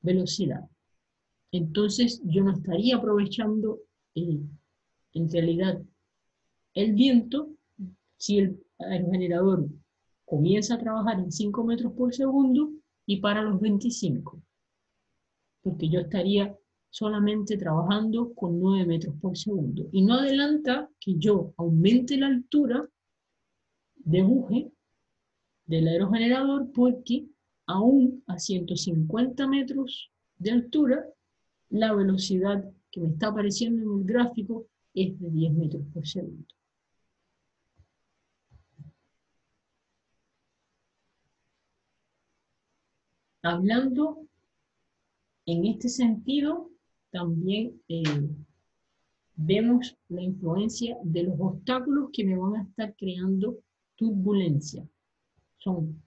velocidad. Entonces yo no estaría aprovechando en realidad el viento si el aerogenerador comienza a trabajar en 5 metros por segundo y para los 25, porque yo estaría solamente trabajando con 9 metros por segundo. Y no adelanta que yo aumente la altura de buje del aerogenerador, porque aún a 150 metros de altura, la velocidad que me está apareciendo en el gráfico es de 10 metros por segundo. Hablando en este sentido, también vemos la influencia de los obstáculos que me van a estar creando turbulencia. Son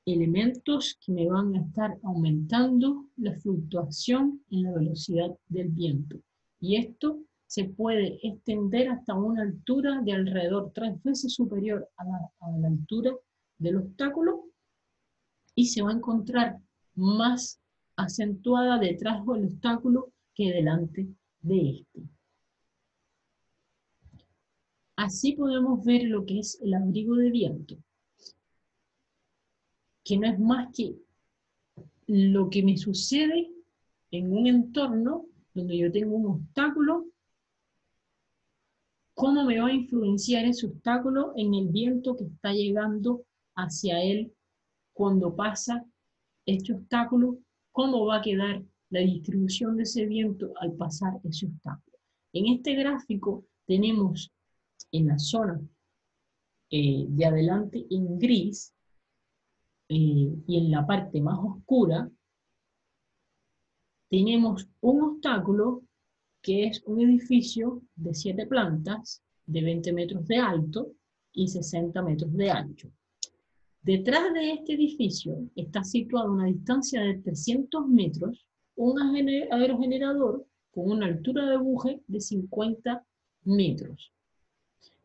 elementos que me van a estar aumentando la fluctuación en la velocidad del viento. Y esto se puede extender hasta una altura de alrededor 3 veces superior a la altura del obstáculo, y se va a encontrar más acentuada detrás del obstáculo que delante de este. Así podemos ver lo que es el abrigo de viento, que no es más que lo que me sucede en un entorno donde yo tengo un obstáculo, cómo me va a influenciar ese obstáculo en el viento que está llegando hacia él cuando pasa este obstáculo, cómo va a quedar la distribución de ese viento al pasar ese obstáculo. En este gráfico tenemos en la zona de adelante en gris y en la parte más oscura tenemos un obstáculo que es un edificio de 7 plantas, de 20 metros de alto y 60 metros de ancho. Detrás de este edificio está situado a una distancia de 300 metros un aerogenerador con una altura de buje de 50 metros.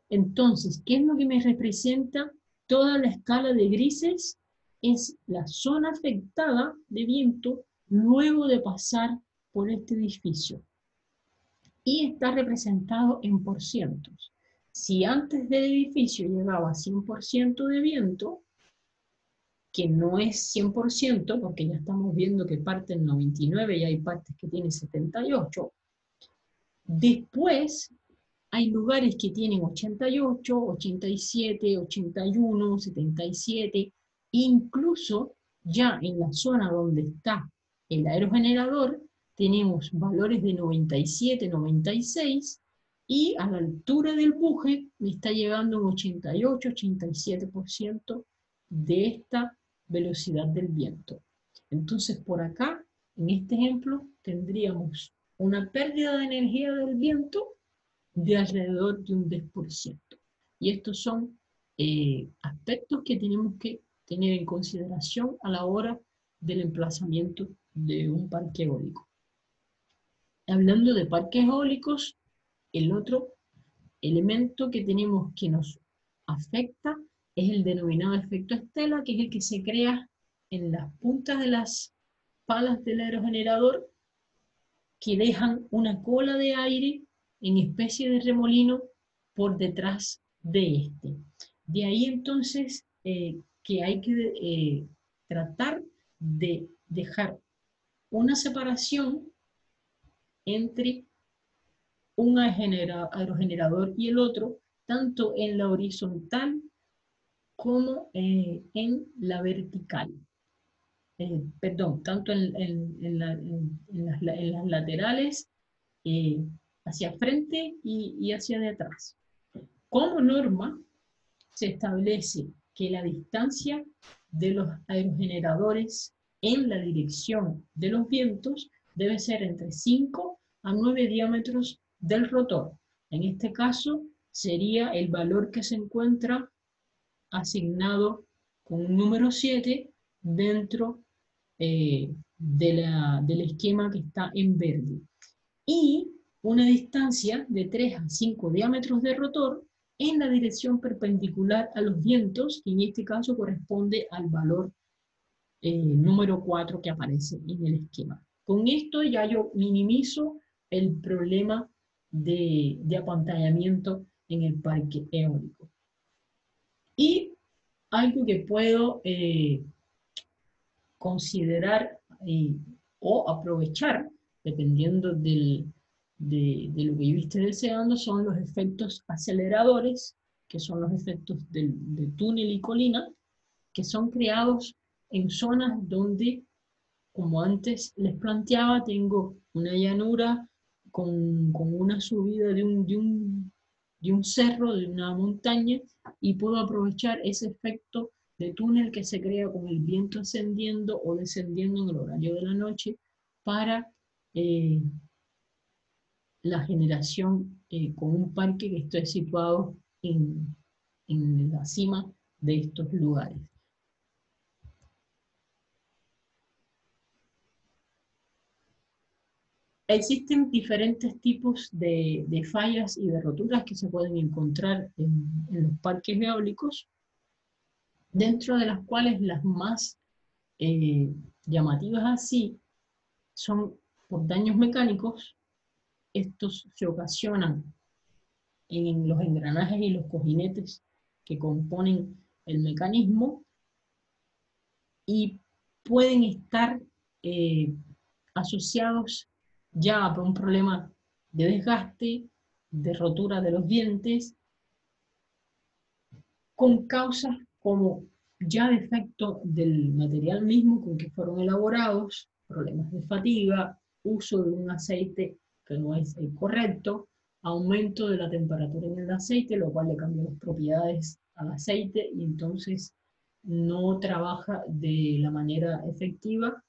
Entonces, ¿qué es lo que me representa toda la escala de grises? Es la zona afectada de viento luego de pasar por este edificio. Y está representado en porcientos. Si antes del edificio llegaba a 100% de viento, que no es 100%, porque ya estamos viendo que parte en 99 y hay partes que tienen 78, después hay lugares que tienen 88, 87, 81, 77, incluso ya en la zona donde está el aerogenerador, tenemos valores de 97, 96, y a la altura del buje me está llegando un 88, 87% de esta velocidad del viento. Entonces, por acá, en este ejemplo, tendríamos una pérdida de energía del viento de alrededor de un 10%. Y estos son aspectos que tenemos que tener en consideración a la hora del emplazamiento de un parque eólico. Hablando de parques eólicos, el otro elemento que tenemos que nos afecta es el denominado efecto estela, que es el que se crea en las puntas de las palas del aerogenerador, que dejan una cola de aire en especie de remolino por detrás de este. De ahí entonces que hay que tratar de dejar una separación entre un aerogenerador y el otro, tanto en la horizontal como en la vertical. Perdón, tanto en las laterales, hacia frente y hacia de atrás. Como norma, se establece que la distancia de los aerogeneradores en la dirección de los vientos debe ser entre 5 a 9 diámetros del rotor. En este caso, sería el valor que se encuentra asignado con un número 7 dentro del esquema que está en verde. Y una distancia de 3 a 5 diámetros de rotor en la dirección perpendicular a los vientos, que en este caso corresponde al valor número 4 que aparece en el esquema. Con esto ya yo minimizo el problema de apantallamiento en el parque eólico. Y algo que puedo considerar o aprovechar, dependiendo de lo que yo esté deseando, son los efectos aceleradores, que son los efectos de túnel y colina, que son creados en zonas donde, como antes les planteaba, tengo una llanura con una subida de un cerro, de una montaña, y puedo aprovechar ese efecto de túnel que se crea con el viento ascendiendo o descendiendo en el horario de la noche para la generación con un parque que esté situado en la cima de estos lugares. Existen diferentes tipos de fallas y de roturas que se pueden encontrar en los parques eólicos, dentro de las cuales las más llamativas así son por daños mecánicos. Estos se ocasionan en los engranajes y los cojinetes que componen el mecanismo y pueden estar asociados ya a un problema de desgaste, de rotura de los dientes, con causas como ya defecto del material mismo con que fueron elaborados, problemas de fatiga, uso de un aceite que no es el correcto, aumento de la temperatura en el aceite, lo cual le cambia las propiedades al aceite y entonces no trabaja de la manera efectiva,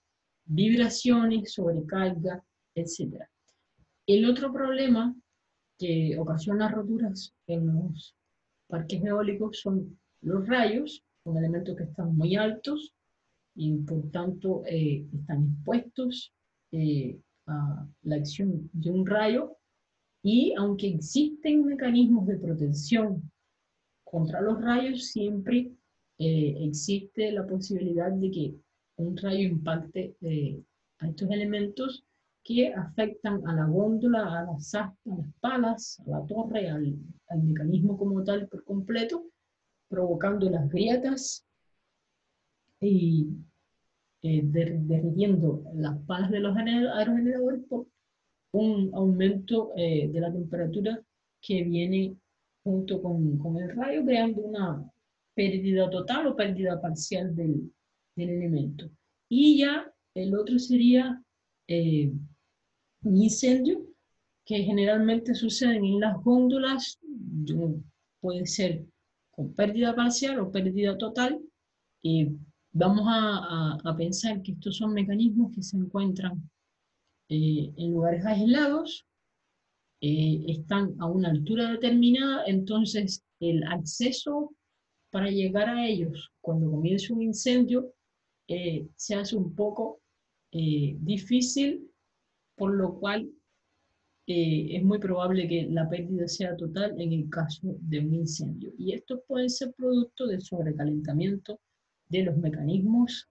vibraciones, sobrecarga, etc. El otro problema que ocasiona roturas en los parques eólicos son los rayos, son elementos que están muy altos y por tanto están expuestos a la acción de un rayo, y aunque existen mecanismos de protección contra los rayos, siempre existe la posibilidad de que un rayo impacte a estos elementos que afectan a la góndola, a las astas, a las palas, a la torre, al mecanismo como tal por completo, provocando las grietas y derritiendo las palas de los aerogeneradores por un aumento de la temperatura que viene junto con el rayo, creando una pérdida total o pérdida parcial del elemento. Y ya el otro sería un incendio, que generalmente suceden en las góndolas, puede ser con pérdida parcial o pérdida total. Vamos a pensar que estos son mecanismos que se encuentran en lugares aislados, están a una altura determinada, entonces el acceso para llegar a ellos cuando comienza un incendio se hace un poco difícil, por lo cual es muy probable que la pérdida sea total en el caso de un incendio. Y esto puede ser producto del sobrecalentamiento de los mecanismos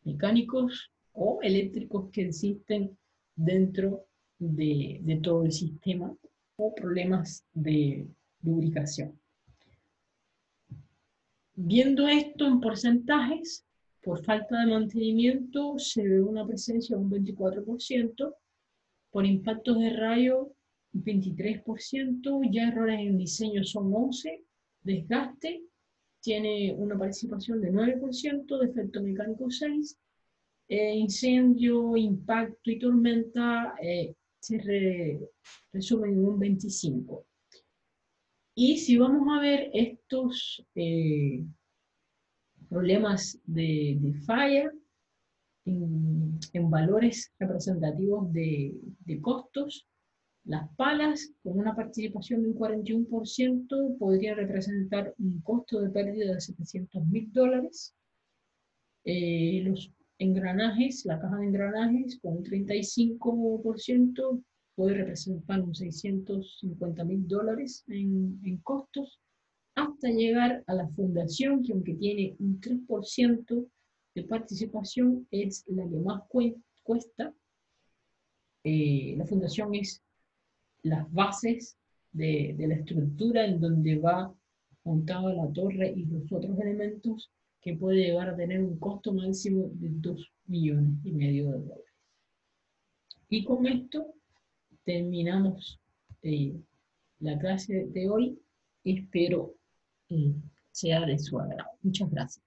mecánicos o eléctricos que existen dentro de todo el sistema, o problemas de lubricación. Viendo esto en porcentajes, por falta de mantenimiento se ve una presencia de un 24%, por impactos de rayo 23%, ya errores en diseño son 11%, desgaste tiene una participación de 9%, defecto mecánico 6%, incendio, impacto y tormenta se resumen en un 25%. Y si vamos a ver estos problemas de falla en valores representativos de costos, las palas, con una participación de un 41%, podría representar un costo de pérdida de $700.000. Los engranajes, la caja de engranajes, con un 35%, puede representar un $650.000 en costos, hasta llegar a la fundación, que aunque tiene un 3% de participación, es la que más cuesta. La fundación es las bases de la estructura en donde va montada la torre y los otros elementos, que puede llegar a tener un costo máximo de $2,500,000. Y con esto terminamos la clase de hoy. Espero sea de su agrado. Muchas gracias.